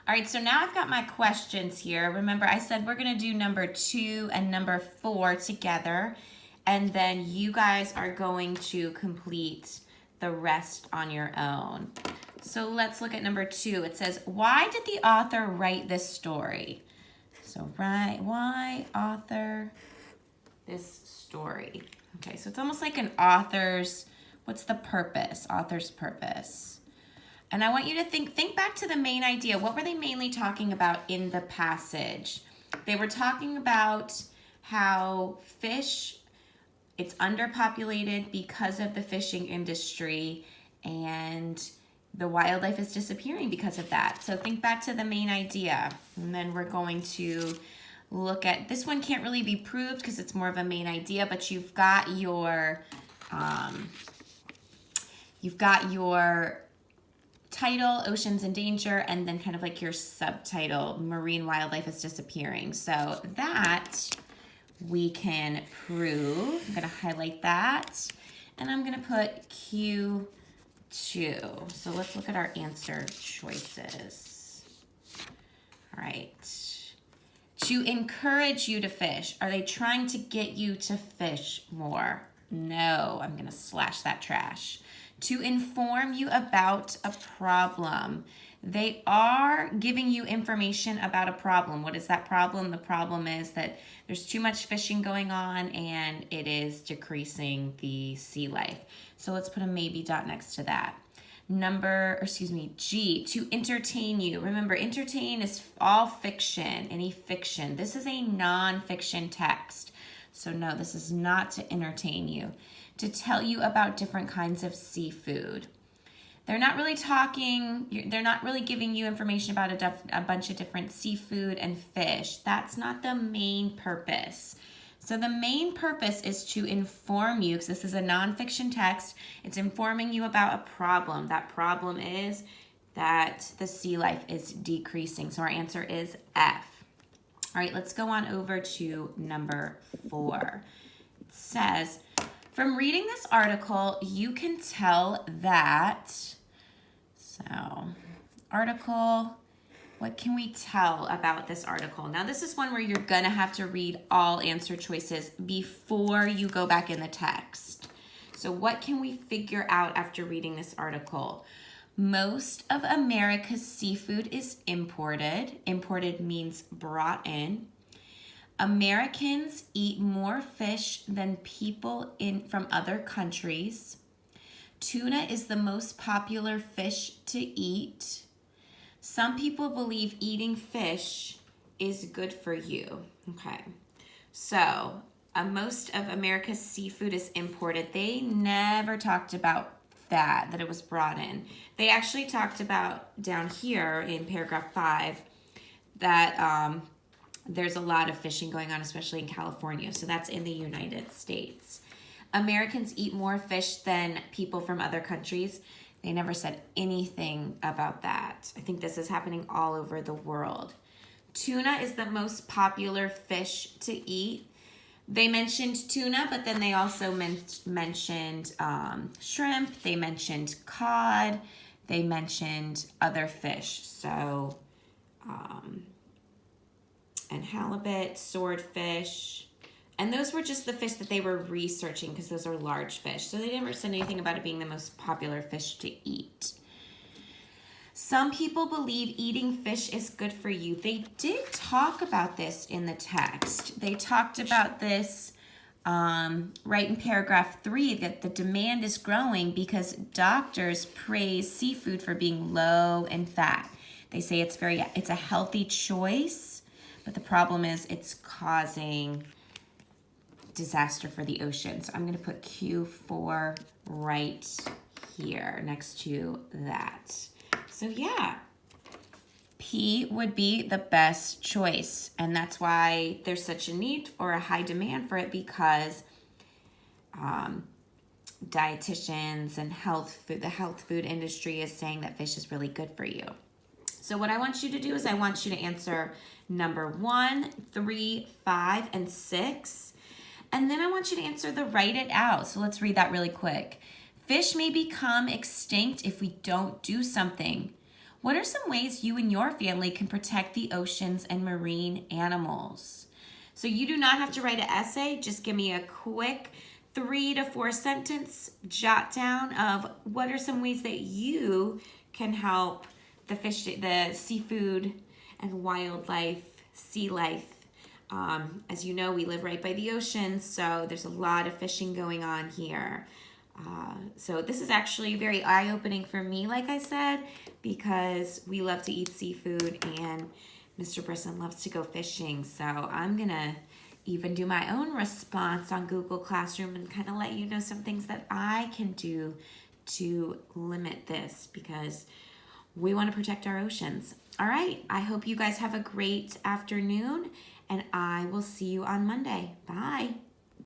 All right, so now I've got my questions here. Remember, I said we're gonna do number 2 and number 4 together, and then you guys are going to complete the rest on your own. So let's look at number 2. It says, why did the author write this story? So why author this story? Okay, so it's almost like an author's, what's the purpose? Author's purpose. And I want you to think back to the main idea. What were they mainly talking about in the passage? They were talking about how fish, it's underpopulated because of the fishing industry, and the wildlife is disappearing because of that. So think back to the main idea. And then we're going to look at, this one can't really be proved because it's more of a main idea, but you've got your title, Oceans in Danger, and then kind of like your subtitle, Marine Wildlife is Disappearing. So that we can prove. I'm gonna highlight that, and I'm gonna put Q2. So let's look at our answer choices. All right. To encourage you to fish. Are they trying to get you to fish more? No, I'm gonna slash that trash. To inform you about a problem. They are giving you information about a problem. What is that problem? The problem is that there's too much fishing going on and it is decreasing the sea life. So let's put a maybe dot next to that. G, to entertain you. Remember, entertain is all fiction, any fiction. This is a non-fiction text. So no, this is not to entertain you. To tell you about different kinds of seafood. They're not really giving you information about a bunch of different seafood and fish. That's not the main purpose. So the main purpose is to inform you, because this is a nonfiction text, it's informing you about a problem. That problem is that the sea life is decreasing. So our answer is F. All right, let's go on over to number 4. It says, from reading this article, you can tell that, article, what can we tell about this article? Now, this is one where you're gonna have to read all answer choices before you go back in the text. So what can we figure out after reading this article? Most of America's seafood is imported. Imported means brought in. Americans eat more fish than people from other countries. Tuna is the most popular fish to eat. Some people believe eating fish is good for you. Okay, so most of America's seafood is imported. They never talked about that it was brought in. They actually talked about down here in paragraph 5 that there's a lot of fishing going on, especially in California. So that's in the United States. Americans eat more fish than people from other countries. They never said anything about that. I think this is happening all over the world. Tuna is the most popular fish to eat. They mentioned tuna, but then they also mentioned shrimp. They mentioned cod. They mentioned other fish. So, and halibut, swordfish. And those were just the fish that they were researching because those are large fish. So they never said anything about it being the most popular fish to eat. Some people believe eating fish is good for you. They did talk about this in the text. They talked about this right in paragraph 3, that the demand is growing because doctors praise seafood for being low in fat. They say it's a healthy choice, but the problem is it's causing disaster for the ocean. So I'm going to put Q4 right here next to that. So yeah, P would be the best choice. And that's why there's such a need or a high demand for it, because dietitians and the health food industry is saying that fish is really good for you. So what I want you to do is I want you to answer number 1, 3, 5, and 6. And then I want you to answer the write it out. So let's read that really quick. Fish may become extinct if we don't do something. What are some ways you and your family can protect the oceans and marine animals? So you do not have to write an essay. Just give me a quick 3 to 4 sentence jot down of what are some ways that you can help the fish, the seafood and wildlife, sea life. As you know, we live right by the ocean, so there's a lot of fishing going on here. So this is actually very eye-opening for me, like I said, because we love to eat seafood and Mr. Brisson loves to go fishing. So I'm gonna even do my own response on Google Classroom and kind of let you know some things that I can do to limit this, because we want to protect our oceans. All right, I hope you guys have a great afternoon, and I will see you on Monday. Bye.